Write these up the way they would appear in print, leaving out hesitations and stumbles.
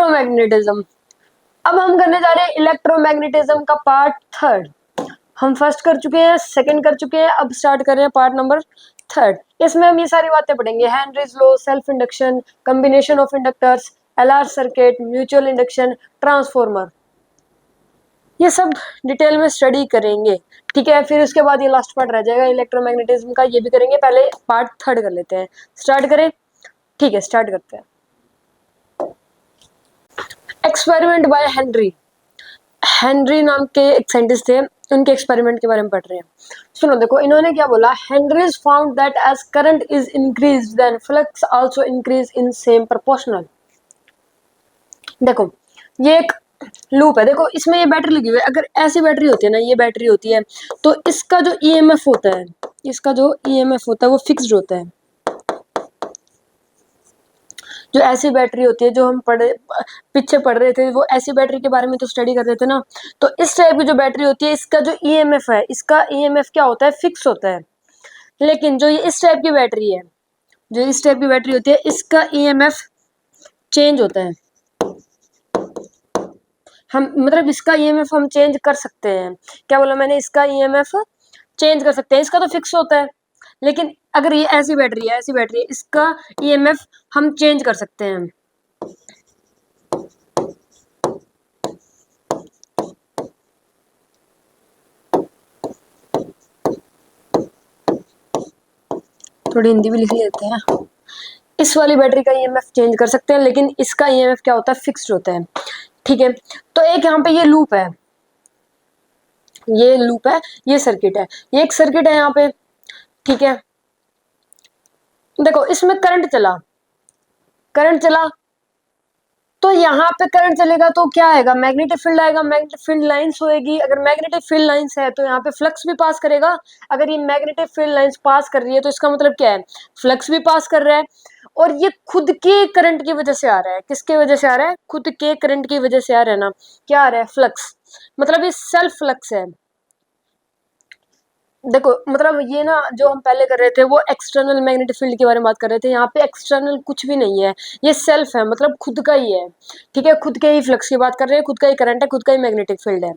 Electromagnetism. अब हम करने जा रहे हैं इलेक्ट्रोमैग्नेटिज्म का पार्ट थर्ड। हम फर्स्ट कर चुके हैं, सेकंड कर चुके हैं, अब स्टार्ट कर रहे हैं पार्ट नंबर थर्ड। इसमें हम ये सारी बातें पढ़ेंगे, Henry's law, self induction, combination of inductors, LR circuit, mutual induction, transformer, ये सब डिटेल में स्टडी करेंगे। ठीक है, फिर उसके बाद ये लास्ट पार्ट रह जाएगा इलेक्ट्रोमैग्नेटिज्म का, ये भी करेंगे। पहले पार्ट थर्ड कर लेते हैं, स्टार्ट करें। ठीक है, स्टार्ट करते हैं। Experiment by Henry. हेनरी नाम के एक साइंटिस्ट थे, उनके एक्सपेरिमेंट के बारे में पढ़ रहे हैं। सुनो, देखो इन्होंने क्या बोला, Henry's found that as current is increase then flux also increase in same proportional. देखो ये एक लूप है, देखो इसमें ये बैटरी लगी हुई है। अगर ऐसी बैटरी होती है ना, ये बैटरी होती है, तो इसका जो ईएमएफ होता है, इसका जो ईएमएफ होता है वो फिक्स्ड होता है। जो ऐसी बैटरी होती है, जो हम पीछे पढ़ रहे थे, वो ऐसी बैटरी के बारे में तो स्टडी कर रहे थे ना। तो इस टाइप की जो बैटरी होती है, इसका जो ईएमएफ है, इसका ईएमएफ क्या होता है, फिक्स होता है। लेकिन जो ये इस टाइप की बैटरी है, जो इस टाइप की बैटरी होती है, इसका ईएमएफ चेंज होता है। हम मतलब इसका ईएमएफ हम चेंज कर सकते हैं। क्या बोला मैंने, इसका ईएमएफ चेंज कर सकते हैं। इसका तो फिक्स होता है, लेकिन अगर ये ऐसी बैटरी है, ऐसी बैटरी है, इसका ईएमएफ हम चेंज कर सकते हैं। थोड़ी हिंदी भी लिख लेते हैं। इस वाली बैटरी का ईएमएफ चेंज कर सकते हैं, लेकिन इसका ईएमएफ क्या होता है, फिक्स्ड होता है। ठीक है, तो एक यहाँ पे ये लूप है, ये लूप है, ये सर्किट है, ये एक सर्किट है यहाँ पे। ठीक है, देखो इसमें करंट चला, करंट चला, तो यहाँ पे करंट चलेगा तो क्या आएगा, मैग्नेटिक फील्ड आएगा, मैग्नेटिक फील्ड लाइंस होएगी। अगर मैग्नेटिक फील्ड लाइंस है तो यहाँ पे फ्लक्स भी पास करेगा। अगर ये मैग्नेटिक फील्ड लाइंस पास कर रही है तो इसका मतलब क्या है, फ्लक्स भी पास कर रहा है। और ये खुद के करंट की वजह से आ रहा है। किसके वजह से आ रहा है, खुद के करंट की वजह से आ रहा है ना। क्या आ रहा है, फ्लक्स, मतलब ये सेल्फ फ्लक्स है। देखो मतलब ये ना, जो हम पहले कर रहे थे वो एक्सटर्नल मैग्नेटिक फील्ड के बारे में बात कर रहे थे। यहाँ पे एक्सटर्नल कुछ भी नहीं है, ये सेल्फ है, मतलब खुद का ही है। ठीक है, खुद के ही फ्लक्स की बात कर रहे हैं, खुद का ही करंट है, खुद का ही मैग्नेटिक फील्ड है।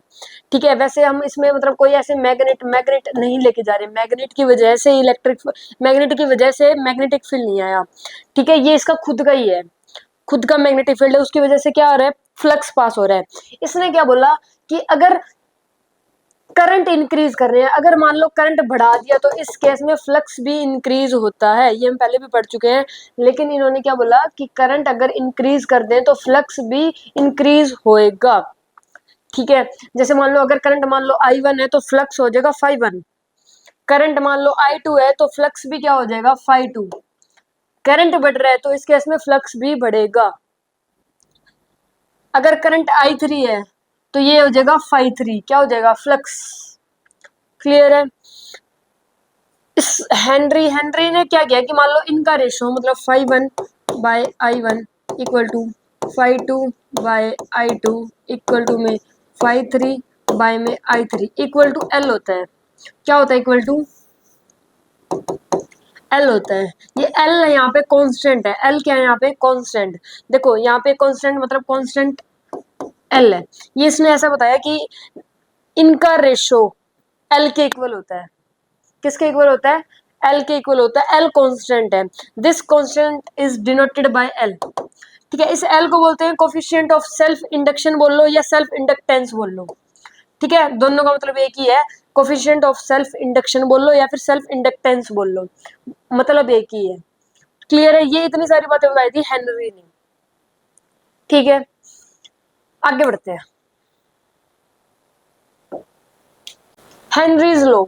ठीक है, वैसे हम इसमें मतलब कोई ऐसे मैग्नेट मैग्नेट नहीं लेके जा रहे, मैग्नेट की वजह से इलेक्ट्रिक, मैग्नेट की वजह से मैग्नेटिक फील्ड नहीं आया। ठीक है, ये इसका खुद का ही है, खुद का मैग्नेटिक फील्ड है, उसकी वजह से क्या हो रहा है, फ्लक्स पास हो रहा है। इसने क्या बोला कि अगर करंट इंक्रीज कर रहे हैं, अगर मान लो करंट बढ़ा दिया तो इस केस में फ्लक्स भी इंक्रीज होता है। ये हम पहले भी पढ़ चुके हैं, लेकिन इन्होंने क्या बोला कि करंट अगर इंक्रीज कर दें तो फ्लक्स भी इंक्रीज होएगा। ठीक है, जैसे मान लो अगर करंट मान लो I1 है तो फ्लक्स हो जाएगा φ1। करंट मान लो I2 है तो फ्लक्स भी क्या हो जाएगा, φ2। करंट बढ़ रहा है तो इस केस में फ्लक्स भी बढ़ेगा। अगर करंट I3 है तो ये हो जाएगा φ3, क्या हो जाएगा, फ्लक्स। क्लियर है। इस हेनरी ने क्या किया कि मान लो इनका रेशो मतलब φ1/I1 equal to φ2/I2 equal to में φ3 में I3 इक्वल टू L होता है। क्या होता है, इक्वल टू L होता है। ये L यहाँ पे कांस्टेंट है। L क्या है यहाँ पे, कांस्टेंट। देखो यहाँ पे कांस्टेंट मतलब कांस्टेंट L है। ये इसने ऐसा बताया कि इनका रेशो L के इक्वल होता है। किसके इक्वल होता है, L के इक्वल होता है। L कांस्टेंट है, this constant is denoted by L। ठीक है, इस L को बोलते हैं कोफिशिएंट ऑफ सेल्फ इंडक्शन बोल लो या सेल्फ इंडक्टेंस बोल लो। ठीक है, दोनों का मतलब एक ही है, कोफिशिएंट ऑफ सेल्फ इंडक्शन बोल लो या फिर सेल्फ इंडक्टेंस बोल लो, मतलब एक ही है। क्लियर है, ये इतनी सारी बातें बताई थी हेनरी ने। ठीक है, आगे बढ़ते हैं। हेनरीज लॉ,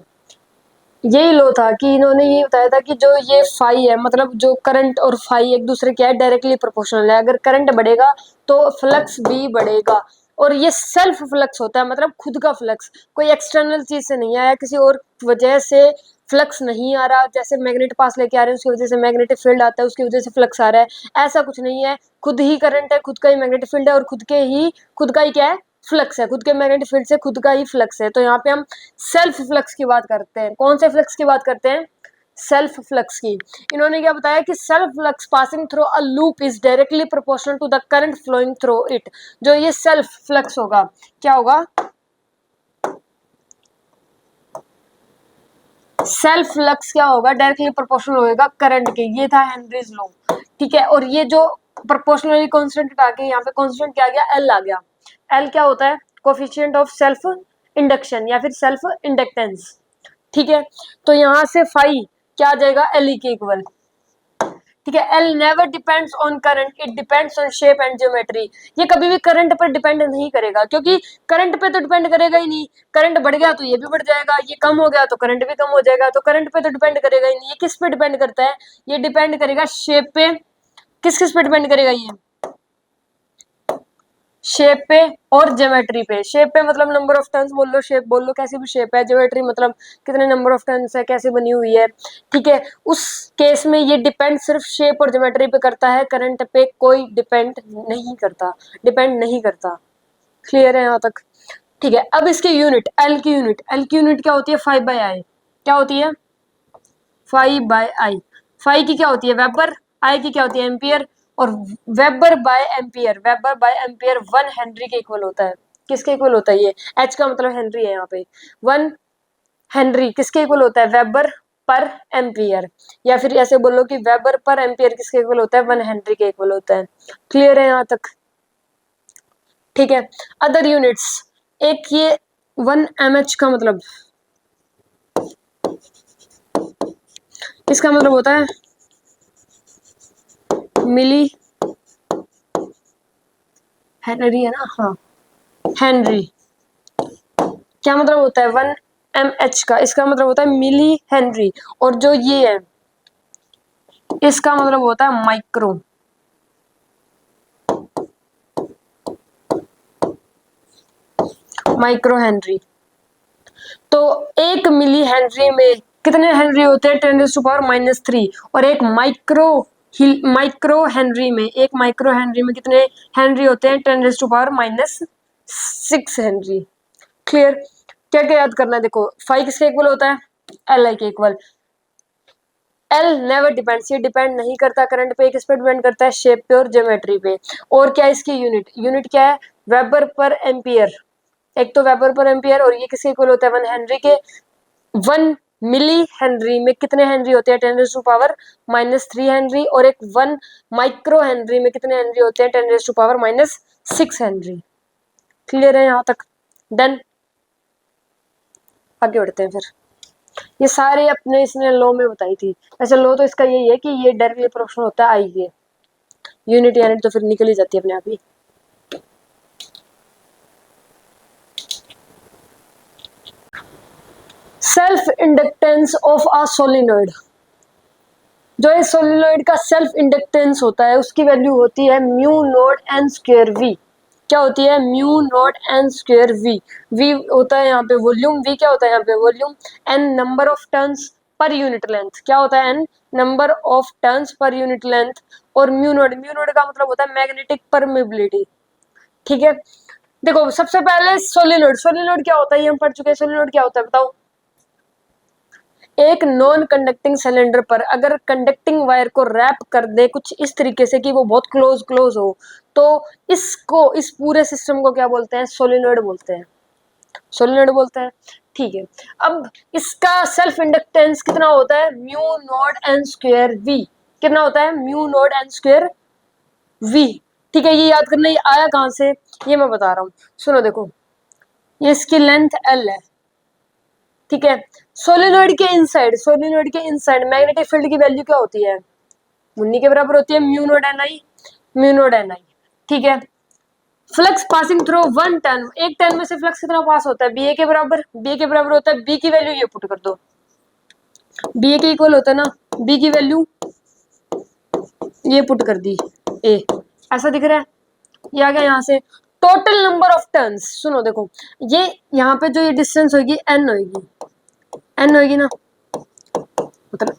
यही लो था कि इन्होंने ये बताया था कि जो ये फाई है, मतलब जो करंट और फाई एक दूसरे के डायरेक्टली प्रोपोर्शनल है। अगर करंट बढ़ेगा तो फ्लक्स भी बढ़ेगा, और ये सेल्फ फ्लक्स होता है, मतलब खुद का फ्लक्स, कोई एक्सटर्नल चीज से नहीं आया, किसी और वजह से फ्लक्स नहीं आ रहा। जैसे मैग्नेट पास लेके आ रहे हैं उसकी वजह से मैग्नेटिक फील्ड आता है, उसकी वजह से फ्लक्स आ रहा है, ऐसा कुछ नहीं है। खुद ही करंट है, खुद का ही मैग्नेटिक फील्ड है, और खुद का ही क्या है, फ्लक्स है। खुद के मैग्नेटिक फील्ड से खुद का ही फ्लक्स है। तो यहाँ पे हम सेल्फ फ्लक्स की बात करते हैं। कौन से फ्लक्स की बात करते हैं, सेल्फ फ्लक्स की। इन्होंने क्या बताया कि self flux passing through a loop is directly proportional to the current flowing through it. जो ये सेल्फ फ्लक्स होगा क्या होगा, सेल्फ फ्लक्स क्या होगा, डायरेक्टली प्रोपोर्शनल होगा करंट के। ये था हेनरीज लॉ, ठीक है। और ये जो प्रोपोर्शनली कांस्टेंट हटा के यहाँ पे कांस्टेंट क्या आ गया, एल आ गया। एल क्या होता है, कोफिशिएंट ऑफ सेल्फ इंडक्शन या फिर सेल्फ इंडक्टेंस, ठीक है। तो यहाँ से फाई क्या आ जाएगा, एल ई के इक्वल, ठीक है। L never depends on current, it depends on shape and geometry. ये कभी भी करंट पर डिपेंड नहीं करेगा, क्योंकि करंट पे तो डिपेंड करेगा ही नहीं। करंट बढ़ गया तो ये भी बढ़ जाएगा, ये कम हो गया तो करंट भी कम हो जाएगा, तो करंट पे तो डिपेंड करेगा ही नहीं। ये किस पे डिपेंड करता है, ये डिपेंड करेगा शेप पे। किस किस पे डिपेंड करेगा, ये शेप पे और ज्योमेट्री पे। शेप पे मतलब नंबर ऑफ टर्न्स बोल लो, शेप बोल लो, कैसी भी शेप है। ज्योमेट्री मतलब कितने नंबर ऑफ टर्न्स है, कैसे बनी हुई है, ठीक है। उस केस में ये डिपेंड सिर्फ शेप और ज्योमेट्री पे करता है, करंट पे कोई डिपेंड नहीं करता, डिपेंड नहीं करता। क्लियर है यहाँ तक, ठीक है। अब इसकी यूनिट, एल की यूनिट, एल की यूनिट क्या होती है, 5/I। क्या होती है, 5/I। फाइव की क्या होती है, वेबर। आई की क्या होती है, एम्पियर। और weber by ampere, weber by ampere 1 henry के इक्वल होता है। किसके इक्वल होता है, ये एच का मतलब हेनरी है यहाँ पे। 1 हेनरी किसके इक्वल होता है, वेबर पर एम्पियर। या फिर ऐसे बोलो कि वेबर पर एम्पियर किसके इक्वल होता है, 1 हेनरी के इक्वल होता है। क्लियर है यहाँ तक, ठीक है। अदर यूनिट्स, एक ये 1 mH का मतलब, इसका मतलब होता है मिली हेनरी, है ना, हाँ हेनरी। क्या मतलब होता है 1 mH का, इसका मतलब होता है मिली हेनरी। और जो ये है इसका मतलब होता है माइक्रो, माइक्रो हेनरी। तो 1 मिली हेनरी में कितने हेनरी होते हैं, 10⁻⁻3। और एक माइक्रो हेनरी में, एक माइक्रो हेनरी में कितने हेनरी होते हैं, 10⁻⁻6 हेनरी। क्लियर, क्या क्या याद करना है, देखो 5 किसके इक्वल होता है, एल आई के इक्वल। एल नेवर डिपेंड्स, ये डिपेंड नहीं करता करंट पे, किस पे डिपेंड करता है, शेप पे और ज्योमेट्री पे। और क्या इसकी यूनिट, यूनिट क्या है, वेबर पर एम्पियर। एक तो वेबर पर एम्पियर, और ये किसके इक्वल होता है, 1 हेनरी के। 1 मिली हेनरी में कितने हेनरी होते हैं, 10⁻⁻3 हेनरी। और एक 1 माइक्रो हेनरी में कितने हेनरी होते हैं, 10⁻⁻6 हेनरी। क्लियर है यहाँ तक, डन। आगे बढ़ते हैं फिर। ये सारे अपने इसने लॉ में बताई थी। वैसे लॉ तो इसका यही है कि ये डायरेक्टली प्रोपोर्शनल होता है आई के। यूनिट यूनिट तो फिर निकल ही जाती है अपने आप ही। Self inductance of a solenoid, जो इस सोलिनॉइड का सेल्फ इंडक्टेंस होता है उसकी वैल्यू होती है mu naught N square V. क्या होती है, mu naught N square V. V होता है यहाँ पे वॉल्यूम, वी क्या होता है यहाँ पे volume. N number of turns per unit length, क्या होता है, N number of turns per unit length. और म्यू नॉट का मतलब होता है मैग्नेटिक परमेबिलिटी, ठीक है। देखो सबसे पहले सोलिनॉइड, सोलिनॉइड क्या होता है ये हम पढ़ चुके हैं। सोलिनॉइड क्या होता है बताओ, एक नॉन कंडक्टिंग सिलेंडर पर अगर कंडक्टिंग वायर को रैप कर दे कुछ इस तरीके से कि वो बहुत क्लोज हो, तो इसको, इस पूरे सिस्टम को क्या बोलते हैं, सोलिनॉइड बोलते हैं, सोलिनॉइड बोलते हैं, ठीक है। अब इसका सेल्फ इंडक्टेंस कितना होता है, mu naught N square V. कितना होता है, mu naught N square V, ठीक है। ये याद करना, ये आया कहां से, ये मैं बता रहा हूँ, सुनो देखो। ये इसकी लेंथ एल है, ठीक है। सोलिनॉइड के इनसाइड मैग्नेटिक फील्ड की वैल्यू क्या होती है, मुन्नी के बराबर होती है mu naught N I, mu naught N I, ठीक है। फ्लक्स पासिंग थ्रू 1 टन, एक टन में से फ्लक्स कितना पास होता है, बी ए के बराबर, बी ए के बराबर होता है, बी की वैल्यू ये पुट कर दो, बी ए के इक्वल होता है ना, बी की वैल्यू ये पुट कर दी, ए ऐसा दिख रहा है, ये आ गया यहाँ से। टोटल नंबर ऑफ टर्न्स, सुनो देखो, ये यहाँ पे जो ये डिस्टेंस होगी एन होगी, एन होगी ना, मतलब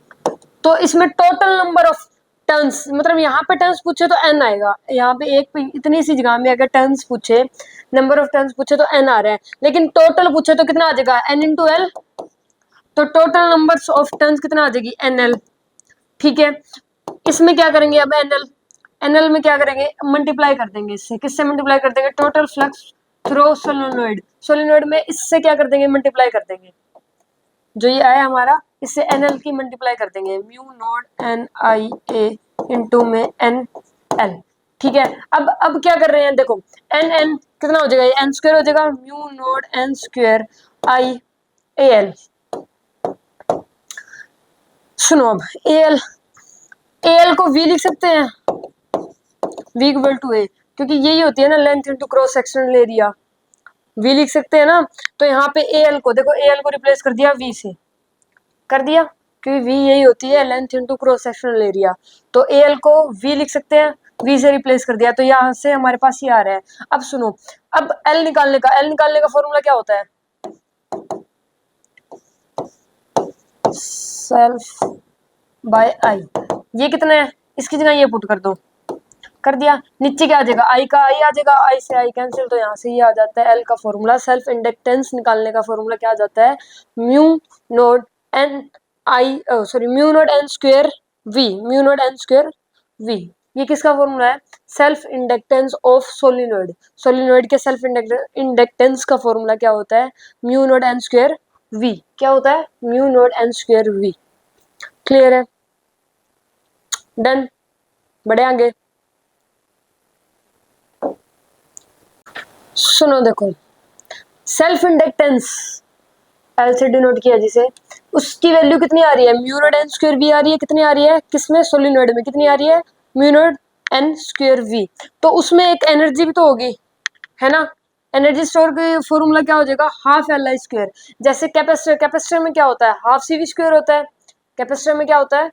तो इसमें टोटल नंबर ऑफ टर्न्स, मतलब यहाँ पे टर्न्स पूछे तो एन आएगा। यहाँ पे एक इतनी सी जगह में अगर टर्न्स पूछे, नंबर ऑफ टर्न्स पूछे तो एन आ रहा है, लेकिन टोटल पूछे तो कितना आ जाएगा, एन इंटू एल। तो टोटल नंबर्स ऑफ टर्न्स कितना आ जाएगी NL। ठीक है, इसमें क्या करेंगे अब NL में क्या करेंगे, मल्टीप्लाई कर देंगे इससे, किससे मल्टीप्लाई कर देंगे, total flux through solenoid, solenoid में इससे क्या कर देंगे, मल्टीप्लाई कर देंगे, जो ये आया हमारा इससे NL की मल्टीप्लाई कर देंगे, म्यू नॉट NIA इनटू में NL। ठीक है, अब क्या कर रहे हैं, देखो N कितना हो जाएगा, ये N स्क्वायर हो जाएगा, mu naught N square IAL। सुनो अब AL को V लिख सकते हैं, V इक्वल टू A, क्योंकि यही होती है ना length into cross sectional area, V लिख सकते हैं ना। तो यहाँ पे AL को देखो, AL को रिप्लेस कर दिया V से, कर दिया, क्योंकि V यही होती है length into cross sectional area, तो AL को V लिख सकते हैं, V से रिप्लेस कर दिया, तो यहाँ से हमारे पास ये आ रहा है। अब सुनो, अब L निकालने का फॉर्मूला क्या होता है, सेल्फ बाय आई, ये कितना है, इसकी जगह ये पुट कर दो, कर दिया, नीचे क्या आ जाएगा, आई का आई आ जाएगा, आई से आई कैंसिल, तो यहाँ से ये आ जाता है एल का फॉर्मूला, सेल्फ इंडक्टेंस निकालने का फॉर्मूला क्या आ जाता है, mu naught N I sorry mu naught N square V, mu naught N square V. ये किसका फॉर्मूला है, self inductance of solenoid, solenoid के सेल्फ इंडक्टेंस का फॉर्मूला क्या होता है, mu naught N square V, क्या होता है, mu naught N square V. Clear है, डन, बढ़े आगे। सुनो देखो, सेल्फ इंडक्टेंस एल से डिनोट किया जिसे, उसकी वैल्यू कितनी आ रही है, mu naught N square we आ रही है, कितनी आ रही है, किसमें, सोलिनोइड में, कितनी आ रही है, mu naught N square V. तो उसमें एक एनर्जी भी तो होगी, है ना, एनर्जी स्टोर का फॉर्मूला क्या हो जाएगा, हाफ एल आई स्क्वायर। जैसे कैपेसिटर में क्या होता है, हाफ सी वी स्क्वायर होता है, कैपेसिटर में क्या होता है,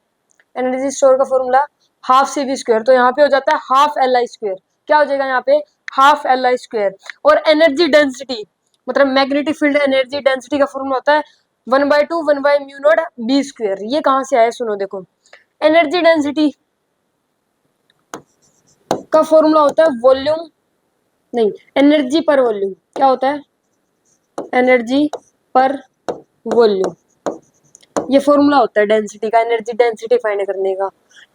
एनर्जी स्टोर का formula half C V square, तो यहाँ पे हो जाता है हाफ एल आई स्क्वायर, क्या हो जाएगा यहाँ पे, हाफ एल आई स्क्वायर। और एनर्जी डेंसिटी मतलब मैग्नेटिक फील्ड एनर्जी डेंसिटी का फॉर्मूला होता है 1/2 1 म्यू नॉट बी स्क्वायर। ये कहाँ से आया, सुनो देखो, एनर्जी डेंसिटी का फॉर्मूला होता है वॉल्यूम, नहीं, एनर्जी पर वॉल्यूम, क्या होता है, एनर्जी पर वॉल्यूम, ये फॉर्मूला होता है डेंसिटी का, एनर्जी डेंसिटी फाइंड करने का।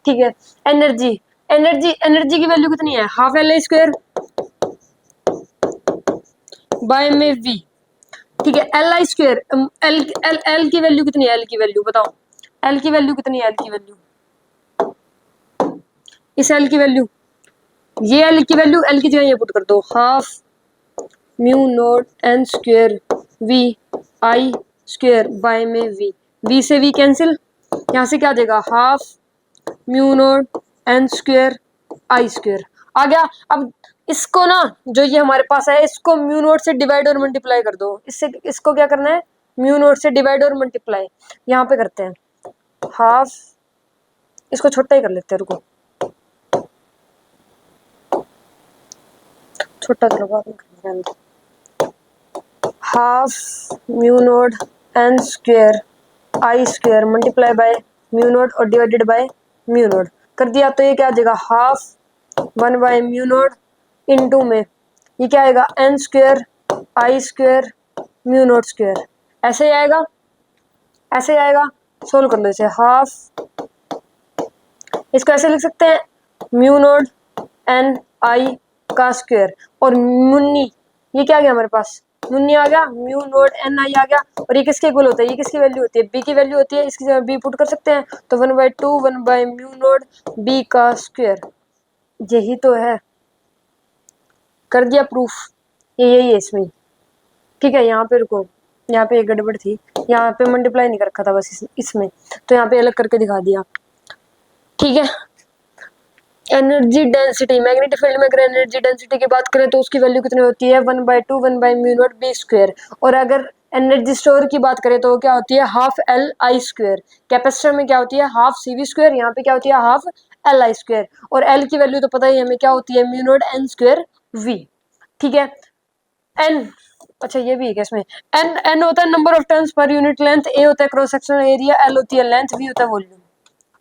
ठीक है, एनर्जी एनर्जी एनर्जी की वैल्यू कितनी है, half L I square by में वी। ठीक है, L I square, L L L की वैल्यू कितनी है, एल की वैल्यू बताओ, एल की वैल्यू कितनी है, एल की वैल्यू, इस एल की वैल्यू, ये एल की वैल्यू, एल की जगह ये पुट कर दो, half mu naught N square V I square by में वी, वी से वी कैंसिल, यहाँ से क्या आ जाएगा, half mu naught N square I square आ गया। अब इसको ना, जो ये हमारे पास है, इसको म्यू नॉट से डिवाइड और मल्टीप्लाई कर दो, इससे इसको क्या करना है, म्यू नॉट से डिवाइड और मल्टीप्लाई, यहाँ पे करते हैं, हाफ, इसको छोटा ही कर लेते हैं, रुको, छोटा चलो बाद में करेंगे, half mu naught N square I square multiply by mu naught और डिवाइडेड बाय म्यू नॉट कर दिया, तो ये क्या आ जाएगा, हाफ 1 म्यू नॉट इनटू में ये क्या आएगा, N square I square mu naught square, ऐसे ही आएगा, ऐसे ही आएगा, सोल्व कर लो इसे, हाफ, इसको ऐसे लिख सकते हैं, म्यू नॉट एन आई का स्क्वायर, और मुन्नी, ये क्या आ गया हमारे पास, मुन्नी आ गया, म्यू नॉट एन आई आ गया, और ये किसके इक्वल होता है, ये किसकी वैल्यू होती है, बी की वैल्यू होती है, इसकी जगह बी पुट कर सकते हैं, तो 1/2 1 म्यू नॉट बी का स्क्वायर, यही तो है, कर दिया प्रूफ, ये यही है इसमें। ठीक है, यहाँ पे रुको, यहाँ पे एक गड़बड़ थी, यहाँ पे मल्टीप्लाई नहीं कर रखा था बस इसमें, तो यहाँ पे अलग करके दिखा दिया। ठीक है, एनर्जी डेंसिटी, मैग्नेटिक फील्ड में अगर एनर्जी डेंसिटी की बात करें तो उसकी वैल्यू कितनी होती है, 1/2 1 म्यू नॉट बी स्क्वायर, और अगर एनर्जी स्टोर की बात करें तो क्या होती है, half L I square, capacitor में क्या होती है, हाफ सी वी स्क्वायर, यहाँ पे क्या होती है, हाफ एल आई स्क्वायर, और एल की वैल्यू तो पता ही हमें क्या होती है, mu naught N square V. ठीक है, एन, अच्छा ये भी है क्या इसमें, एन एन होता है number of turns per unit length, A होता है क्रॉस सेक्शनल एरिया, एल होती है लेंथ, वी होता है वॉल्यूम,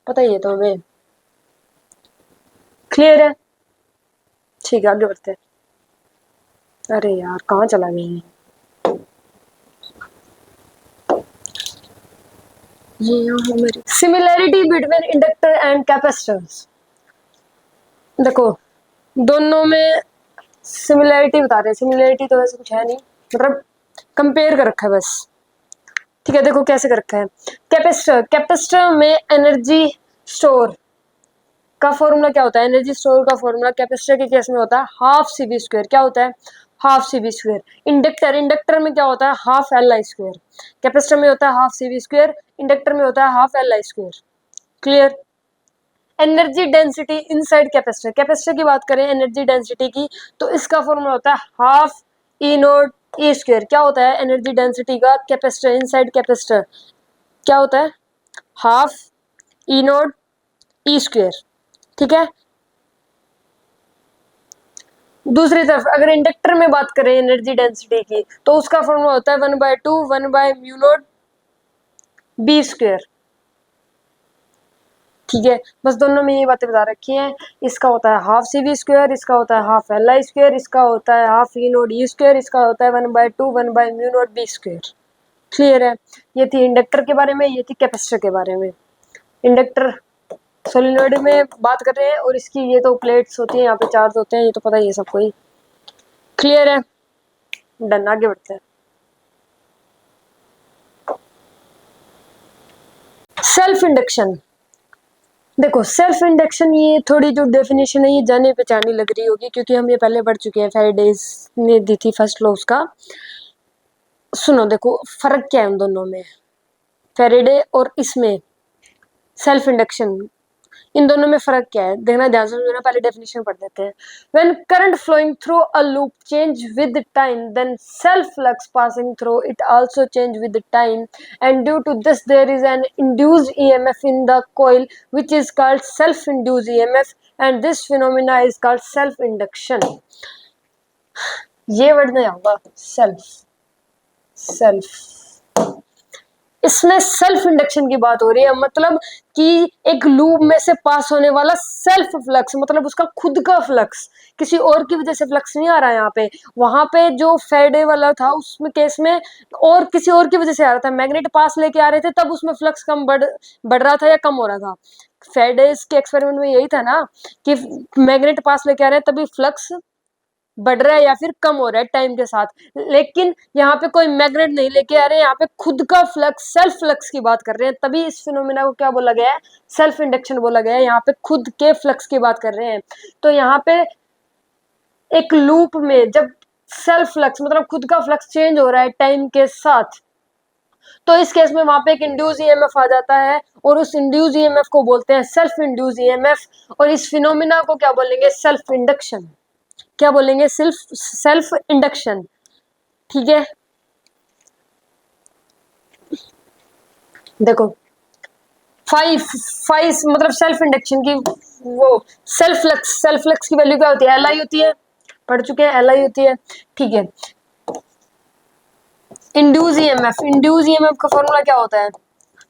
पता ही है तो हमें, क्लियर है। ठीक है, आगे बढ़ते हैं, अरे यार कहाँ चला गया, ये यहाँ मेरी similarity between inductor and capacitors. देखो दोनों में सिमिलैरिटी बता रहे हैं, सिमिलैरिटी तो वैसे कुछ है नहीं, मतलब कंपेयर कर रखा है बस। ठीक है, देखो कैसे कर रखा है। कैपेसिटर, कैपेसिटर में एनर्जी स्टोर का फॉर्मूला क्या होता है, एनर्जी स्टोर का फॉर्मूला कैपेसिटर के केस में होता है हाफ सी बी स्क्वायर। क्या होता है, half C B square. Inductor, inductor में क्या होता है, half L I square. Capacitor में होता है half C B square, inductor में होता है half L I square. Clear. Energy density inside capacitor, capacitor की बात करें एनर्जी डेंसिटी की, तो इसका फॉर्मूला होता है हाफ ई नोट ई स्क्वायर। क्या होता है एनर्जी डेंसिटी का कैपेसिटर, इनसाइड कैपेसिटर क्या होता है, हाफ ई नोट ई स्क्वायर। ठीक है। दूसरी तरफ अगर इंडक्टर में बात करें एनर्जी डेंसिटी की, तो उसका फॉर्मूला होता है 1/2 1/म्यू0 बी स्क्वायर। ठीक है, बस दोनों में ये बातें बता रखी हैं। इसका होता है हाफ सी बी स्क्वायर, इसका होता है हाफ एल आई स्क्वायर, इसका होता है हाफ ई नोट ई स्क्वायर, इसका होता है 1/2 1/म्यू0 बी स्क्वायर। क्लियर है। ये थी इंडक्टर के बारे में, ये थी कैपेसिटर के बारे में। इंडक्टर सोलिनॉइड में बात कर रहे हैं, और इसकी ये तो प्लेट्स होती हैं, यहाँ पे चार्ज होते हैं, ये तो पता ही है सबको ही। क्लियर है, डन, आगे बढ़ते हैं। Self induction. देखो सेल्फ इंडक्शन, ये थोड़ी जो डेफिनेशन है ये जाने पहचानी लग रही होगी, क्योंकि हम ये पहले पढ़ चुके हैं, फैराडेज ने दी थी फर्स्ट लॉ उसका। सुनो देखो फर्क क्या है उन दोनों में, फैराडे और इसमें सेल्फ इंडक्शन, इन दोनों में फर्क क्या है देखना ध्यान से सुनना। पहले डेफिनेशन पढ़ देते हैं। When current flowing through a loop change with time, then self flux passing through it also change with time, and due to this there is an induced EMF in the coil which is called self induced EMF, and this phenomena is called self induction. ये word नहीं होगा self, self. इसमें self induction की बात हो रही है, मतलब कि एक लूप में से पास होने वाला सेल्फ फ्लक्स, मतलब उसका खुद का फ्लक्स, किसी और की वजह से फ्लक्स नहीं आ रहा है यहाँ पे। वहां पे जो फैराडे वाला था उसमें केस में और किसी और की वजह से आ रहा था, मैग्नेट पास लेके आ रहे थे, तब उसमें फ्लक्स कम बढ़ रहा था या कम हो रहा था। फैराडे के एक्सपेरिमेंट में यही था ना कि मैग्नेट पास लेके आ रहे हैं तभी फ्लक्स बढ़ रहा है या फिर कम हो रहा है टाइम के साथ। लेकिन यहाँ पे कोई मैग्नेट नहीं लेके आ रहे हैं, यहाँ पे खुद का फ्लक्स, सेल्फ फ्लक्स की बात कर रहे हैं, तभी इस फिनोमिना को क्या बोला गया है, सेल्फ इंडक्शन बोला गया है। यहाँ पे खुद के फ्लक्स की बात कर रहे हैं। तो यहाँ पे एक लूप में जब सेल्फ फ्लक्स मतलब खुद का फ्लक्स चेंज हो रहा है टाइम के साथ, तो इस केस में वहां पे एक इंड्यूस ईएमएफ आ जाता है, और उस इंड्यूस ईएमएफ को बोलते हैं सेल्फ इंड्यूस ईएमएफ, और इस फिनोमिना को क्या बोलेंगे, सेल्फ इंडक्शन। क्या बोलेंगे, सेल्फ इंडक्शन। ठीक है, देखो फाइव फाइव मतलब सेल्फ इंडक्शन की वो सेल्फ फ्लक्स की वैल्यू क्या होती है, एल आई होती है, पढ़ चुके हैं, एल आई होती है। ठीक है, इंड्यूस ईएमएफ का फॉर्मूला क्या होता है,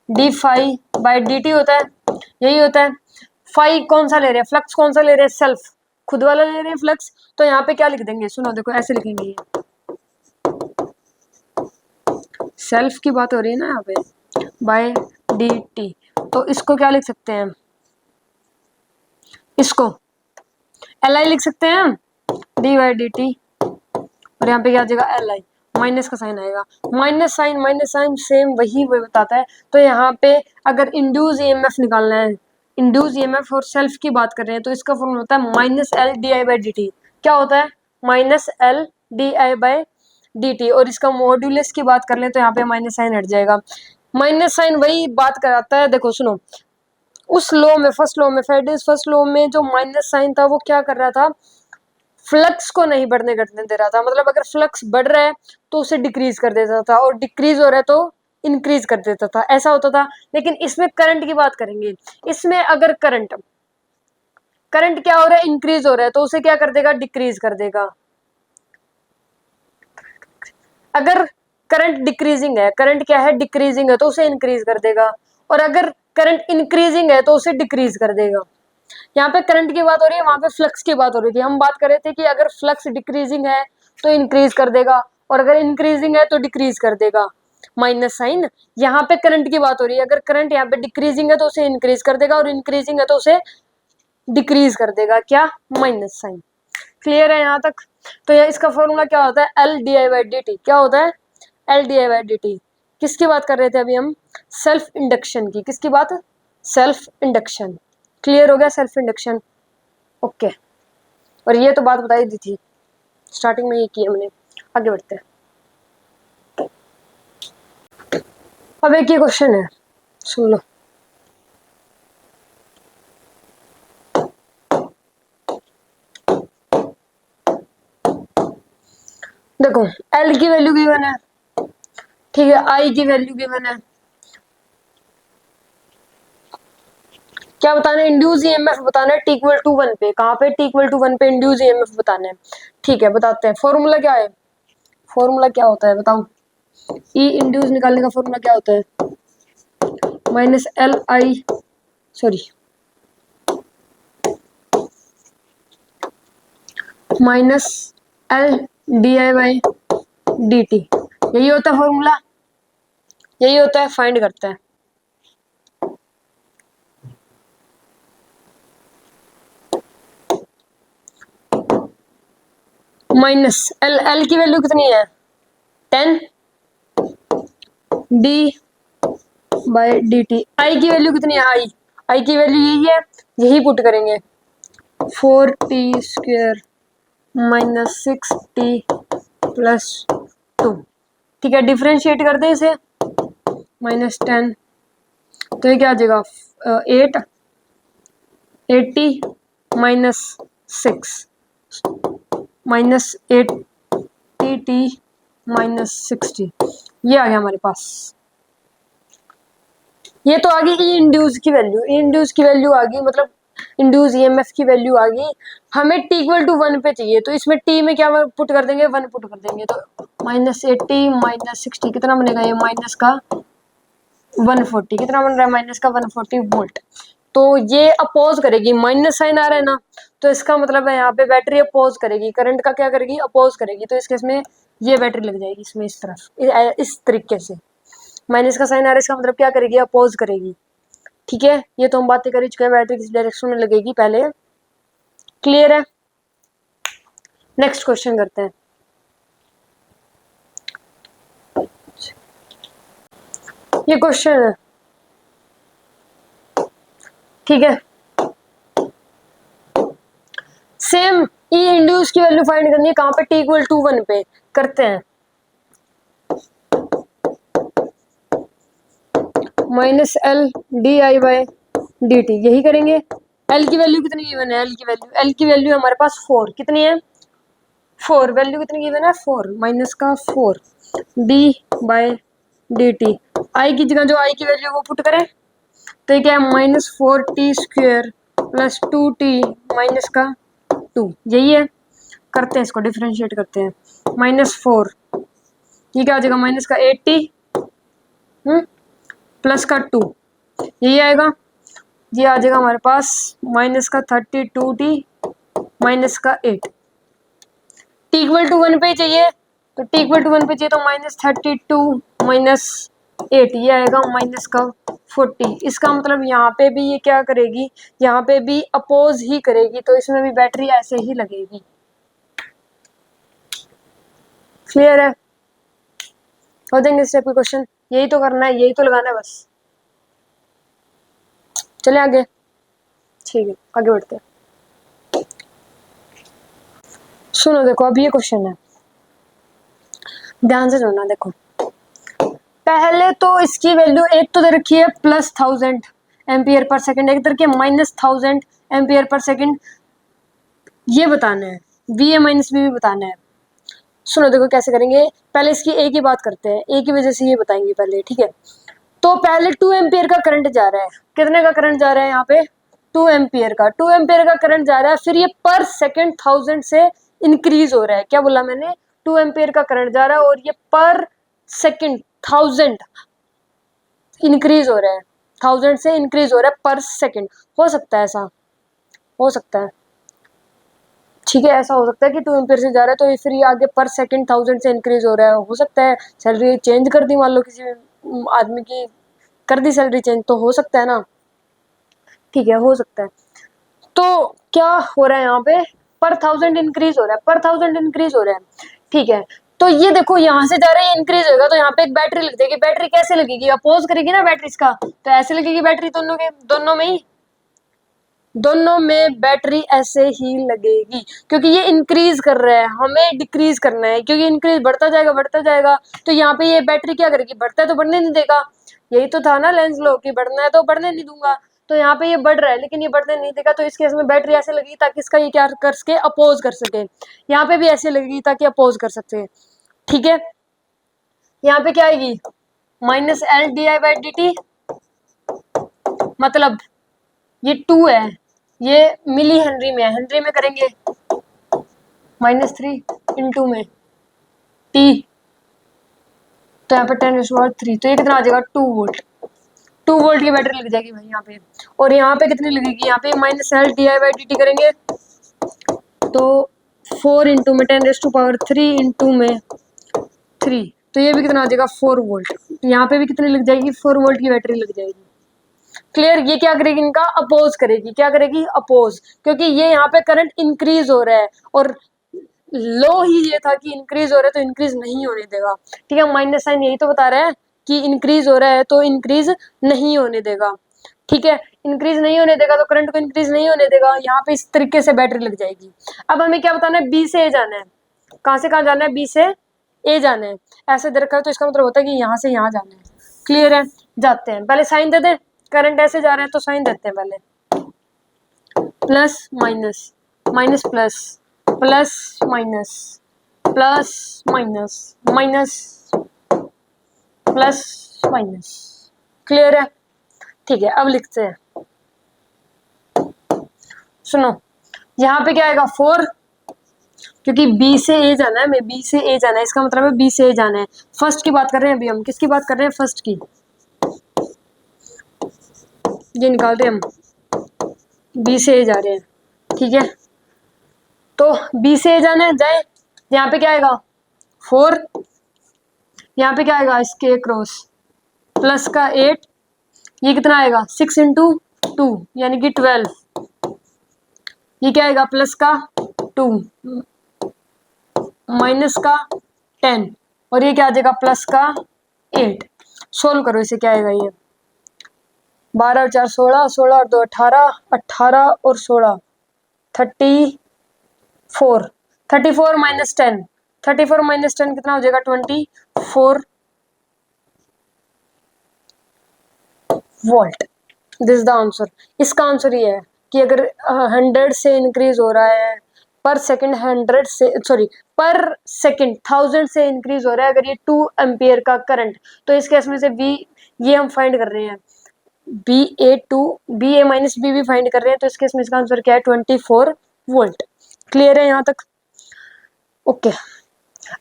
d phi by d t होता है, यही होता है। फाई कौन सा ले रहे हैं, फ्लक्स कौन सा ले रहे हैं, सेल्फ, खुद वाला ले रहे हैं फ्लक्स, तो यहाँ पे क्या लिख देंगे, सुनो देखो ऐसे लिखेंगे, ये सेल्फ की बात हो रही है ना यहाँ पे, बाय डी टी, तो इसको क्या लिख सकते हैं, इसको एल आई लिख सकते हैं हम, डी बाई डी टी, और यहाँ पे क्या आ जाएगा, एल आई, माइनस का साइन आएगा, माइनस साइन सेम वही बताता है। तो यहाँ पे अगर इंड्यूस ईएमएफ निकालना है, इंड्यूस ईएमएफ और सेल्फ की बात कर रहे हैं, तो इसका फॉर्मूला होता है minus L D I by d T. क्या होता है, minus L D I by d T, और इसका मॉड्यूलस की बात कर ले तो यहाँ पे माइनस साइन हट जाएगा। माइनस साइन वही बात कराता है, देखो सुनो, उस लॉ में, फर्स्ट लॉ में, फैराडेज फर्स्ट लॉ में जो माइनस साइन था वो क्या कर रहा था, फ्लक्स को नहीं बढ़ने घटने दे रहा था, मतलब अगर फ्लक्स बढ़ रहा है तो उसे डिक्रीज कर देता था, और डिक्रीज हो रहा है तो इंक्रीज कर देता था, ऐसा होता था। लेकिन इसमें करंट की बात करेंगे, इसमें अगर करंट क्या हो रहा है, इंक्रीज हो रहा है, तो उसे क्या कर देगा, डिक्रीज कर देगा। अगर करंट डिक्रीजिंग है, करंट क्या है, डिक्रीजिंग है, तो उसे इंक्रीज कर देगा, और अगर करंट इंक्रीजिंग है तो उसे डिक्रीज कर देगा। यहाँ पे करंट की बात हो रही है, वहां पे फ्लक्स की बात हो रही थी। हम बात कर रहे थे कि अगर फ्लक्स डिक्रीजिंग है तो इंक्रीज कर देगा, और अगर इंक्रीजिंग है तो डिक्रीज कर देगा। Minus sign. यहाँ पे करंट की बात हो रही है, अगर करंट यहाँ पे डिक्रीजिंग है तो उसे इंक्रीज कर देगा और इंक्रीजिंग है तो उसे डिक्रीज कर देगा, क्या, माइनस साइन। क्लियर है यहाँ तक? तो ये इसका फॉर्मूला क्या होता है, L D I by d T. क्या होता है, L D I by d T. किसकी बात कर रहे थे अभी हम, सेल्फ इंडक्शन की। किसकी बात, सेल्फ इंडक्शन। क्लियर हो गया, सेल्फ इंडक्शन, ओके। और ये तो बात बताई दी थी स्टार्टिंग में, ये की हमने। आगे बढ़ते हैं। अब एक ये क्वेश्चन है, सुन लो। देखो एल की वैल्यू गिवन है, ठीक है, आई की वैल्यू गिवन है। क्या बताना है, इंड्यूस ईएमएफ बताना है टी इक्वल टू 1 पे। कहाँ पे, टी इक्वल टू 1 पे इंड्यूस ईएमएफ बताना है। ठीक है, बताते हैं। फॉर्मूला क्या है, फॉर्मूला क्या होता है बताओ। ई इंड्यूस निकालने का फॉर्मूला क्या होता है, minus L I, sorry, minus L D I by d T. यही होता है फॉर्मूला, यही होता है, फाइंड करते हैं। माइनस एल, एल की वैल्यू कितनी है 10 डी बाई डी टी। आई की वैल्यू कितनी है, आई, आई की वैल्यू यही है, यही पुट करेंगे, 4t square minus 6t plus 2। ठीक है, डिफ्रेंशिएट कर दे इसे, माइनस 10, तो ये क्या आ जाएगा 8 80 माइनस 6 माइनस 80t माइनस 60, ये आ गया हमारे पास। ये तो आ गई ई इंड्यूस की वैल्यू, ई इंड्यूस की वैल्यू आ गई, मतलब इंड्यूस ईएमएफ की वैल्यू आ गई। हमें टी इक्वल टू 1 पे चाहिए, तो इसमें टी में क्या पुट कर देंगे, 1 पुट कर देंगे, तो माइनस 80 माइनस 60 कितना बनेगा, ये माइनस का 140, कितना बन रहा है, माइनस का 140 वोल्ट। तो ये अपोज करेगी, माइनस साइन आ रहा है ना, तो इसका मतलब है यहाँ पे बैटरी अपोज करेगी, करंट का क्या करेगी, अपोज करेगी। तो इस केस में ये बैटरी लग जाएगी इसमें, इस तरफ, इस तरीके से। माइनस का साइन आ रहा है, इसका मतलब क्या करेगी, अपोज करेगी। ठीक है, ये तो हम बातें कर ही चुके हैं, बैटरी किस डायरेक्शन में लगेगी पहले। क्लियर है, नेक्स्ट क्वेश्चन करते हैं। ये क्वेश्चन है, ठीक है, सेम ई इंड्यूस की वैल्यू फाइंड करनी है, कहां पे, टी इक्वल टू 1 पे। करते हैं, minus L D I by d T, यही करेंगे। एल की वैल्यू कितनी गिवन है, एल की वैल्यू, एल की वैल्यू हमारे पास 4, कितनी है 4, वैल्यू कितनी गिवन है 4, माइनस का 4 डी बाई डी टी। आई की जगह जो आई की वैल्यू वो पुट करें, तो ये क्या है, minus 4t square plus 2t minus का 2, यही है। करते हैं इसको, डिफरेंशिएट करते हैं, माइनस 4, ये क्या आ जाएगा, माइनस का 80 प्लस का 2, यही आएगा। ये आ जाएगा हमारे पास माइनस का 32t माइनस का 8। टी इक्वल टू 1 पे चाहिए, तो टी इक्वल टू 1 पे चाहिए, तो माइनस 32 माइनस 8, ये आएगा माइनस का 40। इसका मतलब यहाँ पे भी ये क्या करेगी, यहाँ पे भी अपोज ही करेगी, तो इसमें भी बैटरी ऐसे ही लगेगी। क्लियर है, हो जाएंगे इस टाइप के क्वेश्चन, यही तो करना है, यही तो लगाना है बस। चले आगे, ठीक है, आगे बढ़ते हैं। सुनो देखो, अब ये क्वेश्चन है, ध्यान से सुनना। देखो पहले तो इसकी वैल्यू एक तो दे रखी है प्लस 1000 एम्पियर पर सेकंड, एक तरह के माइनस 1000 एम्पियर पर सेकंड, ये बताना है, वी ए माइनस बी भी बताना है। सुनो देखो कैसे करेंगे, पहले इसकी ए की बात करते हैं, ए की वजह से ये बताएंगे पहले, ठीक है। तो पहले 2 एम्पियर का करंट जा रहा है, कितने का करंट जा रहा है यहाँ पे, 2 एम्पियर का, 2 एम्पियर का करंट जा रहा है, फिर ये पर सेकंड 1000 से इंक्रीज हो रहा है। क्या बोला मैंने, 2 एम्पियर का करंट जा रहा है और ये पर सेकंड 1000 इंक्रीज हो रहा है, 1000 से इंक्रीज हो रहा है पर सेकंड। हो सकता है ऐसा, हो सकता है, ठीक है, ऐसा हो सकता है कि 2 एम्पियर से जा रहा है तो फिर ये आगे पर सेकंड 1000 से इंक्रीज हो रहा है, हो सकता है सैलरी चेंज कर दी, मान लो किसी आदमी की कर दी सैलरी चेंज, तो हो सकता है ना, ठीक है हो सकता है। तो क्या हो रहा है यहाँ पे, पर 1000 इंक्रीज हो रहा है, पर 1000 इंक्रीज हो रहा है, ठीक है। तो ये देखो यहाँ से जा रहा है इंक्रीज होगा तो यहाँ पे एक बैटरी लग जाएगी, बैटरी कैसे लगेगी, अपोज करेगी ना बैटरी इसका, तो ऐसे लगेगी बैटरी, दोनों के दोनों में बैटरी ऐसे ही लगेगी, क्योंकि ये इंक्रीज कर रहा है, हमें डिक्रीज करना है, क्योंकि इंक्रीज बढ़ता जाएगा तो यहाँ पे ये बैटरी क्या करेगी, बढ़ता है तो बढ़ने नहीं देगा, यही तो था ना लेंस लॉ की, बढ़ना है तो बढ़ने नहीं दूंगा, तो यहाँ पे ये बढ़ रहा है लेकिन ये बढ़ने नहीं देगा, तो इस केस में बैटरी ऐसे लगेगी ताकि इसका ये क्या कर सके, अपोज कर सके, यहाँ पे भी ऐसे लगेगी ताकि अपोज कर सकते, ठीक है। यहाँ पे क्या आएगी, minus L D I by d T, मतलब ये 2 है, ये मिली हेनरी में है, हेनरी में करेंगे -3 इंटू में टी, तो यहाँ पे 10⁻3, तो ये कितना आ जाएगा 2 वोल्ट, 2 वोल्ट की बैटरी लग जाएगी भाई यहाँ पे। और यहाँ पे कितनी लगेगी, यहाँ पे -L di by d T करेंगे तो 4 इंटू में 10⁻3 इंटू में 3, तो ये भी कितना आ जाएगा 4 वोल्ट, यहाँ पे भी कितनी लग जाएगी 4 वोल्ट की बैटरी लग जाएगी। क्लियर, ये क्या करेगी, इनका अपोज करेगी, क्या करेगी अपोज, क्योंकि ये यहाँ पे करंट इंक्रीज हो रहा है और लो ही ये था कि इंक्रीज हो रहा है तो इंक्रीज नहीं होने देगा, ठीक है, माइनस साइन यही तो बता रहा है कि इंक्रीज हो रहा है तो इंक्रीज नहीं होने देगा, ठीक है, इंक्रीज नहीं होने देगा तो करंट को इंक्रीज नहीं होने देगा, यहाँ पे इस तरीके से बैटरी लग जाएगी। अब हमें क्या बताना है, बी से ए जाना है, कहाँ से कहाँ जाना है, बी से ए जाना है, ऐसे दे रखा है तो इसका मतलब होता है कि यहाँ से यहाँ जाना है, क्लियर है, जाते हैं, पहले साइन दे दें, करंट ऐसे जा रहे हैं तो साइन देते हैं पहले, plus minus, minus plus, plus minus, plus minus, minus plus minus, clear है, ठीक है। अब लिखते हैं, सुनो, यहाँ पे क्या आएगा 4, क्योंकि बी से ए जाना है, मैं बी से ए जाना है, इसका मतलब है बी से ए जाना है, फर्स्ट की बात कर रहे हैं अभी हम, किसकी बात कर रहे हैं, फर्स्ट की, ये निकाल रहे हैं हम, बी से ए जा रहे हैं, ठीक है, तो बी से ए जाना है, जाए, यहाँ पे क्या आएगा 4, यहाँ पे क्या आएगा इसके क्रॉस प्लस का 8, ये कितना आएगा 6 इंटू 2 यानी कि 12, ये क्या आएगा प्लस का 2 माइनस का 10 और ये क्या आ जाएगा प्लस का 8, सोल्व करो इसे, क्या आएगा ये 12 और 4 16, 16 और 2 18, 18 और 16 34, 34 माइनस 10, 34 माइनस 10 कितना हो जाएगा 24 volt, this is the answer. इसका आंसर ये है कि अगर 100 से इंक्रीज हो रहा है पर सेकंड, 100 से सॉरी पर सेकंड 1000 से इंक्रीज हो रहा है अगर ये 2 एम्पियर का करंट, तो इस केस में से बी, ये हम फाइंड कर रहे हैं बी ए माइनस बी भी फाइंड कर रहे हैं, तो इस केस में इसका आंसर क्या है 24 वोल्ट, क्लियर है यहाँ तक, ओके।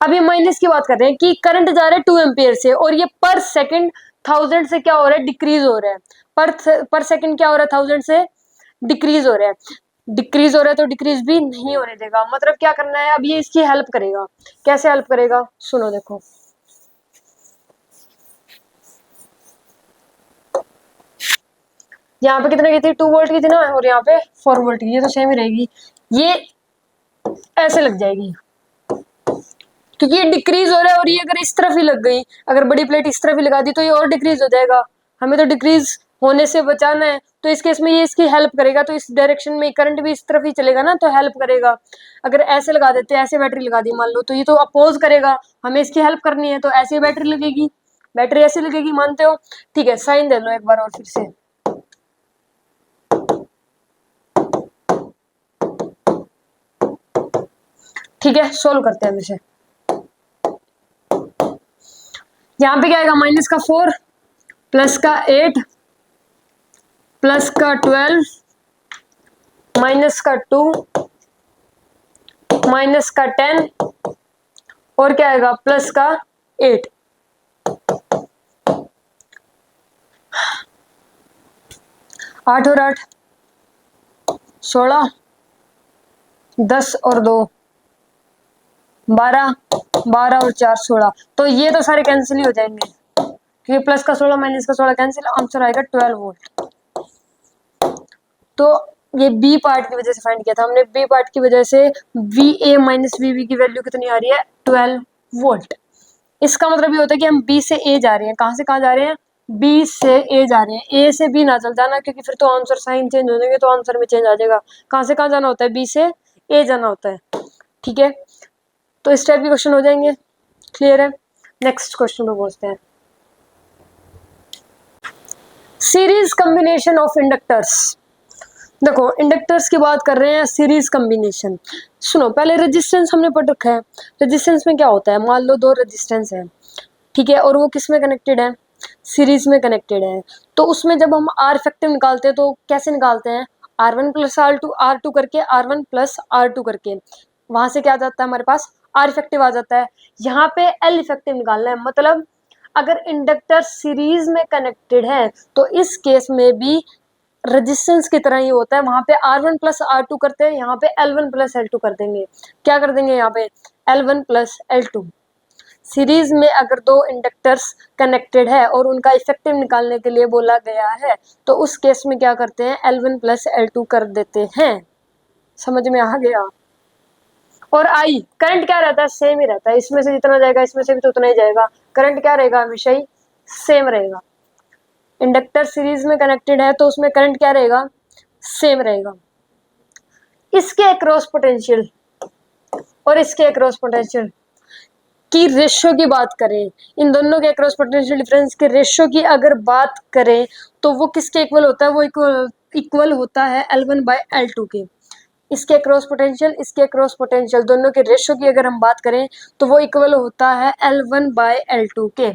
अब ये माइनस की बात कर रहे हैं कि करंट जा रहा है 2 एम्पियर से और ये पर सेकंड 1000 से क्या हो रहा है, डिक्रीज हो रहा है, पर सेकंड क्या हो रहा है 1000 से डिक्रीज हो रहा है, डिक्रीज हो रहा है तो डिक्रीज भी नहीं होने देगा, मतलब क्या करना है, अब ये इसकी हेल्प करेगा, कैसे हेल्प करेगा, सुनो देखो, यहाँ पे कितने की थी 2 वोल्ट की थी ना और यहाँ पे 4 वोल्ट की, ये तो सेम ही रहेगी, ये ऐसे लग जाएगी क्योंकि ये डिक्रीज हो रहा है और ये अगर इस तरफ ही लग गई, अगर बड़ी प्लेट इस तरफ ही लगा दी तो ये और डिक्रीज हो जाएगा, हमें तो डिक्रीज होने से बचाना है, तो इस केस में ये इसकी हेल्प करेगा, तो इस डायरेक्शन में करंट भी इस तरफ ही चलेगा ना, तो हेल्प करेगा। अगर ऐसे लगा देते, ऐसे बैटरी लगा दी मान लो, तो ये तो अपोज करेगा, हमें इसकी हेल्प करनी है तो ऐसे बैटरी लगेगी, बैटरी ऐसे लगेगी, मानते हो, ठीक है, साइन दे लो एक बार और फिर से, ठीक है, सोल्व करते हैं इसे, यहाँ पे क्या आएगा माइनस का 4 प्लस का 8 प्लस का 12 माइनस का 2 माइनस का 10 और क्या आएगा प्लस का 8, 8 और 8 16, 10 और 2 12, 12 और 4 16, तो ये तो सारे कैंसिल ही हो जाएंगे क्योंकि प्लस का 16 माइनस का 16 कैंसिल, आंसर आएगा 12 वोल्ट। तो ये बी पार्ट की वजह से फाइंड किया था हमने, बी पार्ट की वजह से V A minus V B की वैल्यू कितनी आ रही है, 12 वोल्ट। इसका मतलब ये होता है कि हम बी से ए जा रहे हैं, कहाँ से कहाँ जा रहे हैं, बी से ए जा रहे हैं, ए से बी ना चल जाना क्योंकि फिर तो आंसर साइन चेंज हो जाएंगे, तो आंसर में चेंज आ जाएगा। कहाँ से कहाँ जाना होता है, बी से ए जाना होता है, ठीक है। तो इस टाइप के क्वेश्चन हो जाएंगे, क्लियर है। नेक्स्ट क्वेश्चन पे पहुंचते हैं। Series combination of inductors. देखो इंडक्टर्स की बात कर रहे हैं, सीरीज कॉम्बिनेशन। सुनो पहले रेजिस्टेंस हमने पढ़ रखा है, रेजिस्टेंस में क्या होता है, मान लो दो रेजिस्टेंस है, ठीक है, और वो किस में कनेक्टेड है, सीरीज में कनेक्टेड है। तो उसमें जब हम आर इफेक्टिव निकालते हैं तो कैसे निकालते हैं, R1 प्लस R2 करके, R1 प्लस R2 करके, वहां से क्या आ जाता है हमारे पास, आर इफेक्टिव आ जाता है। यहाँ पे एल इफेक्टिव निकालना है, मतलब अगर इंडक्टर सीरीज में कनेक्टेड है तो इस केस में भी रेजिस्टेंस की तरह ही होता है, वहां पे R1 प्लस R2 करते हैं, यहाँ पे L1 प्लस L2 कर देंगे। क्या कर देंगे यहाँ पे, L1 प्लस L2। सीरीज में अगर दो इंडक्टर्स कनेक्टेड है और उनका इफेक्टिव निकालने के लिए बोला गया है तो उस केस में क्या करते हैं, L1 प्लस L2 कर देते हैं। समझ में आ गया। और आई करंट क्या रहता है, सेम ही रहता है, इसमें से जितना जाएगा इसमें से भी तो उतना ही जाएगा, करंट क्या रहेगा, हमेशा ही सेम रहेगा। इंडक्टर सीरीज में कनेक्टेड है तो उसमें करंट क्या रहेगा, सेम रहेगा। इसके अक्रॉस पोटेंशियल और इसके अक्रॉस पोटेंशियल की रेशियो की बात करें, इन दोनों के अक्रॉस पोटेंशियल डिफरेंस के रेशियो की अगर बात करें तो वो किसके इक्वल होता है, वो इक्वल होता है L1 बाय L2 के। इसके क्रॉस पोटेंशियल, इसके क्रॉस पोटेंशियल दोनों के रेशियो की अगर हम बात करें तो वो इक्वल होता है L1 बाय L2 के।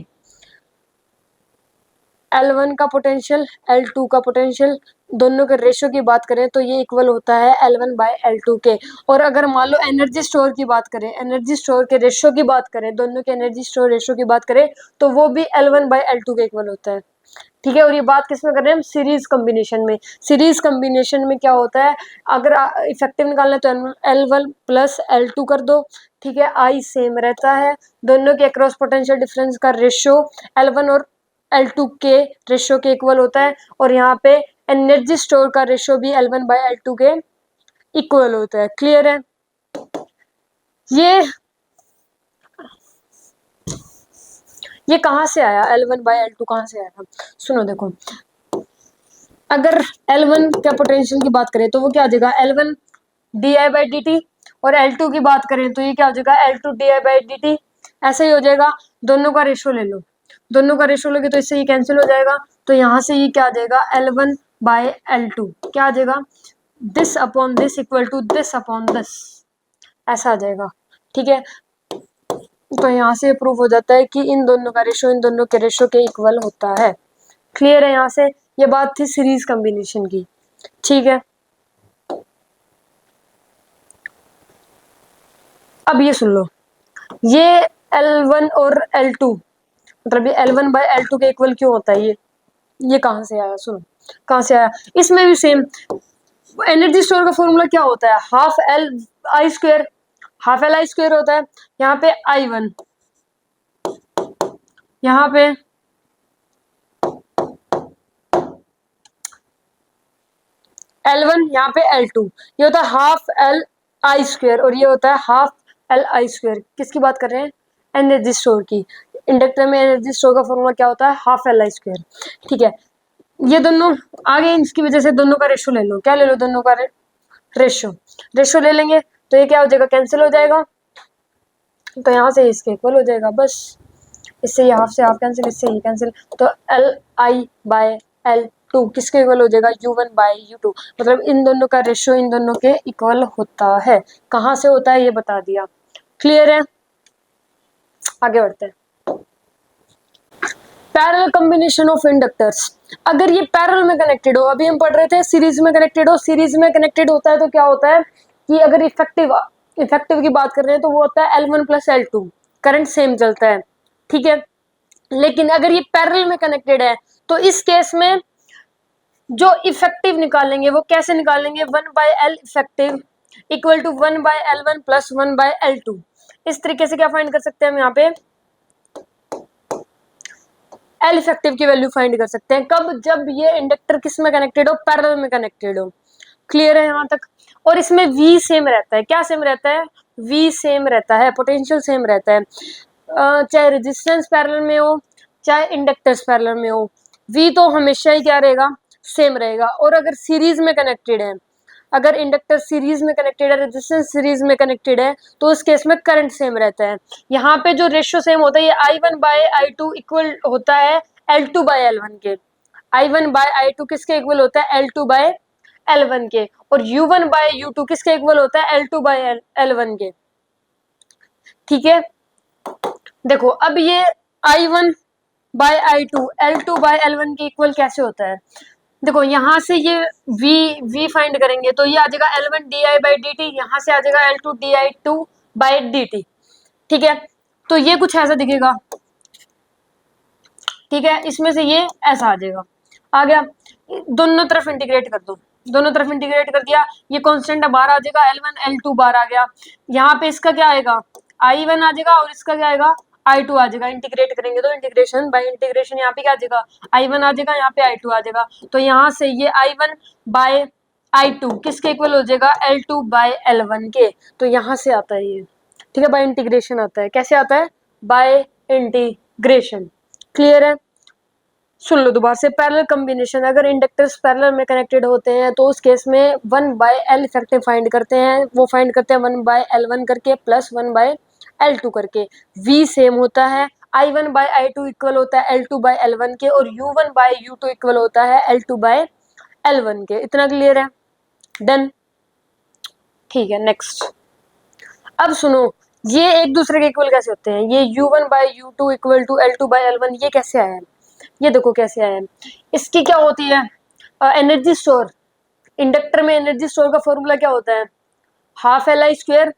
L1 का पोटेंशियल, L2 का पोटेंशियल, दोनों के रेशियो की बात करें तो ये इक्वल होता है L1 बाय L2 के। और अगर मान लो एनर्जी स्टोर की बात करें, एनर्जी स्टोर के रेशियो की बात करें, दोनों के एनर्जी स्टोर रेशियो की बात करें तो वो भी L1 बाय L2 के इक्वल होता है, ठीक है। और ये बात किस में कर रहे हैं हम, सीरीज कॉम्बिनेशन में। सीरीज कॉम्बिनेशन में क्या होता है, अगर इफेक्टिव निकालना है तो L1 प्लस L2 कर दो, ठीक है, आई सेम रहता है। दोनों के अक्रॉस पोटेंशियल डिफरेंस का रेशियो L1 और L2 के रेशियो के इक्वल होता है, और यहाँ पे एनर्जी स्टोर का रेशियो भी L1 बाय L2 के इक्वल होता है, क्लियर है। ये कहाँ से आया, L1 बाय L2 कहाँ से आया, सुनो देखो, अगर L1 का पोटेंशियल की बात करें तो वो क्या हो जाएगा, L1 di बाई dt, और L2 की बात करें तो ये क्या हो जाएगा, L2 di बाई dt। ऐसे ही हो जाएगा, दोनों का रेशियो ले लो, दोनों का रेशियो लोगे तो इससे ये कैंसिल हो जाएगा, तो यहाँ से ये क्या आ जाएगा, L1 बाय L2 क्या आ जाएगा, this upon this equal to this upon this, ऐसा आ जाएगा, ठीक है। तो यहाँ से प्रूव हो जाता है कि इन दोनों का रेशियो इन दोनों के रेशियो के इक्वल होता है, क्लियर है। यहाँ से ये बात थी सीरीज कॉम्बिनेशन की, ठीक है। अब ये सुन लो, ये L1 और L2 मतलब ये L1 बाय L2 के इक्वल क्यों होता है, ये कहाँ से आया, सुनो कहाँ से आया। इसमें भी सेम एनर्जी स्टोर का फॉर्मूला क्या होता है, half L I square, half L I square होता है। यहाँ पे I1, यहाँ पे L1, यहाँ पे L2, ये होता है हाफ एल आई स्क्वायर और ये होता है हाफ एल आई स्क्वायर। किसकी बात कर रहे हैं, एनर्जी स्टोर की। इंडक्टर में एनर्जी स्टोर का फॉर्मूला क्या होता है, हाफ एल आई स्क्वायर, ठीक है। ये दोनों आगे इसकी वजह से दोनों का रेशियो ले लो, क्या ले लो, दोनों का रेशियो ले लेंगे तो ये क्या हो जाएगा, कैंसिल हो जाएगा, तो यहाँ से इसके इक्वल हो जाएगा, बस इससे ये हाफ से हाफ कैंसिल, इससे ये कैंसिल, तो Li बाय L2 किसके इक्वल हो जाएगा, U1 बाय U2। मतलब इन दोनों का रेशियो इन दोनों के इक्वल होता है। कहाँ से होता है ये बता दिया, क्लियर है। आगे बढ़ते हैं, पैरेलल कॉम्बिनेशन ऑफ इंडक्टर्स। अगर ये पैरेलल में कनेक्टेड हो, अभी हम पढ़ रहे थे सीरीज में कनेक्टेड हो, सीरीज में कनेक्टेड होता है तो क्या होता है कि अगर इफेक्टिव की बात कर रहे हैं तो वो होता है L1 plus L2, current same चलता है, ठीक है। लेकिन अगर ये पैरेलल में कनेक्टेड है तो इस केस में जो इफेक्टिव निकालेंगे वो कैसे निकालेंगे, 1 by L effective equal to 1/L1 plus 1/L2। इस तरीके से क्या फाइंड कर सकते हैं हम यहाँ पे, एल इफेक्टिव की वैल्यू फाइंड कर सकते हैं। कब, जब ये इंडक्टर किस में कनेक्टेड हो, पैरेलल में कनेक्टेड हो। क्लियर है यहाँ तक। और इसमें V सेम रहता है, क्या सेम रहता है, V सेम रहता है, पोटेंशियल सेम रहता है, चाहे रेजिस्टेंस पैरेलल में हो चाहे इंडक्टर्स पैरेलल में हो, V तो हमेशा ही क्या रहेगा, सेम रहेगा। और अगर सीरीज में कनेक्टेड है, अगर इंडक्टर सीरीज में कनेक्टेड है, रेजिस्टेंस सीरीज में कनेक्टेड है, तो उस केस में करंट सेम रहता है। यहाँ पे जो रेशियो सेम होता है, ये I1/I2 इक्वल होता है L2/L1 के। I1/I2 किसके इक्वल होता है, L2/L1 के। और U1/U2 किसके इक्वल होता है, L2/L1 के। ठीक है, देखो अब ये I1/I2 L2/L1 के इक्वल कैसे होता है। देखो यहाँ से ये V फाइंड करेंगे तो ये आ जाएगा L1 di/dt, यहाँ से आ जाएगा L2 di/2/dt। ठीक है, तो ये कुछ ऐसा दिखेगा। ठीक है, इसमें से ये ऐसा आ जाएगा, आ गया। दोनों तरफ इंटीग्रेट कर दो, दोनों तरफ इंटीग्रेट कर दिया, ये कांस्टेंट बाहर आ जाएगा, L1 L2 बाहर आ गया। यहाँ पे इसका क्या आएगा, I1 आ जाएगा और इसका क्या आएगा, I2 आ जाएगा। इंटीग्रेट करेंगे तो इंटीग्रेशन बाय इंटीग्रेशन यहाँ पे क्या आ जाएगा, I1 आ जाएगा, यहाँ पे I2 आ जाएगा। तो यहाँ से ये I1/I2 किसके इक्वल हो जाएगा, L2/L1 के। तो यहाँ से आता है ये, ठीक है, बाय इंटीग्रेशन आता है। कैसे आता है, बाय इंटीग्रेशन। क्लियर है, सुन लो दोबारा से। पैरेलल कॉम्बिनेशन, अगर इंडक्टर्स पैरेलल में कनेक्टेड होते हैं तो उस केस में 1/L इफेक्टिव फाइंड करते हैं। वो फाइंड करते हैं 1/L1 करके प्लस 1/L2 करके। V सेम होता है, I1/I2 इक्वल होता है L2/L1 के, और U1/U2 इक्वल होता है L2/L1 के। इतना क्लियर है, डन। ठीक है, नेक्स्ट। अब सुनो, ये एक दूसरे के इक्वल कैसे होते हैं, ये U1/U2 इक्वल टू L2/L1, ये कैसे आया है, ये देखो कैसे आया है। इसकी क्या होती है, एनर्जी स्टोर। इंडक्टर में एनर्जी स्टोर का फॉर्मूला क्या होता है, half Li square,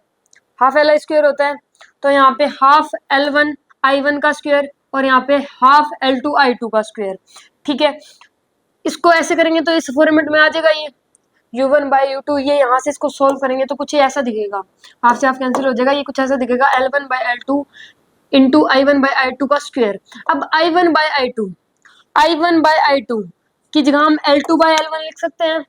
half Li square होता है। तो यहाँ पे हाफ L1 I1 का स्क्वायर और यहाँ पे हाफ L2 I2 का स्क्वायर। ठीक है, इसको ऐसे करेंगे तो इस फॉर्मेट में आ जाएगा ये U1/U2। ये यहाँ से इसको सोल्व करेंगे तो कुछ ऐसा दिखेगा, हाफ से हाफ कैंसिल हो जाएगा, ये कुछ ऐसा दिखेगा L1/L2 इंटू I1/I2 का स्क्वायर। अब I1/I2 की जगह हम L2/L1 लिख सकते हैं।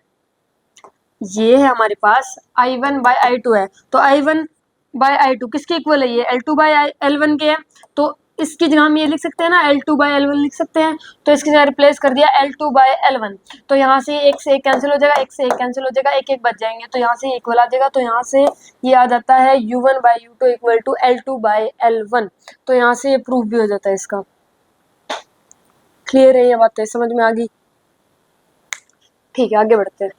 ये है हमारे पास I1/I2 है, तो I1/I2 किसके इक्वल है, ये L2/L1 के है। तो इसकी जगह हम ये लिख सकते हैं ना, L2/L1 लिख सकते हैं। तो इसकी जगह रिप्लेस कर दिया L2/L1। तो यहाँ से एक कैंसिल हो जाएगा, एक से एक कैंसिल हो जाएगा, एक एक बच जाएंगे, तो यहाँ से इक्वल आ जाएगा। तो यहाँ से ये आ जाता है U1/U2 इक्वल टू L2/L1। तो यहाँ से ये प्रूफ भी हो जाता है इसका। क्लियर है, ये बातें समझ में आ गई। ठीक है, आगे बढ़ते हैं।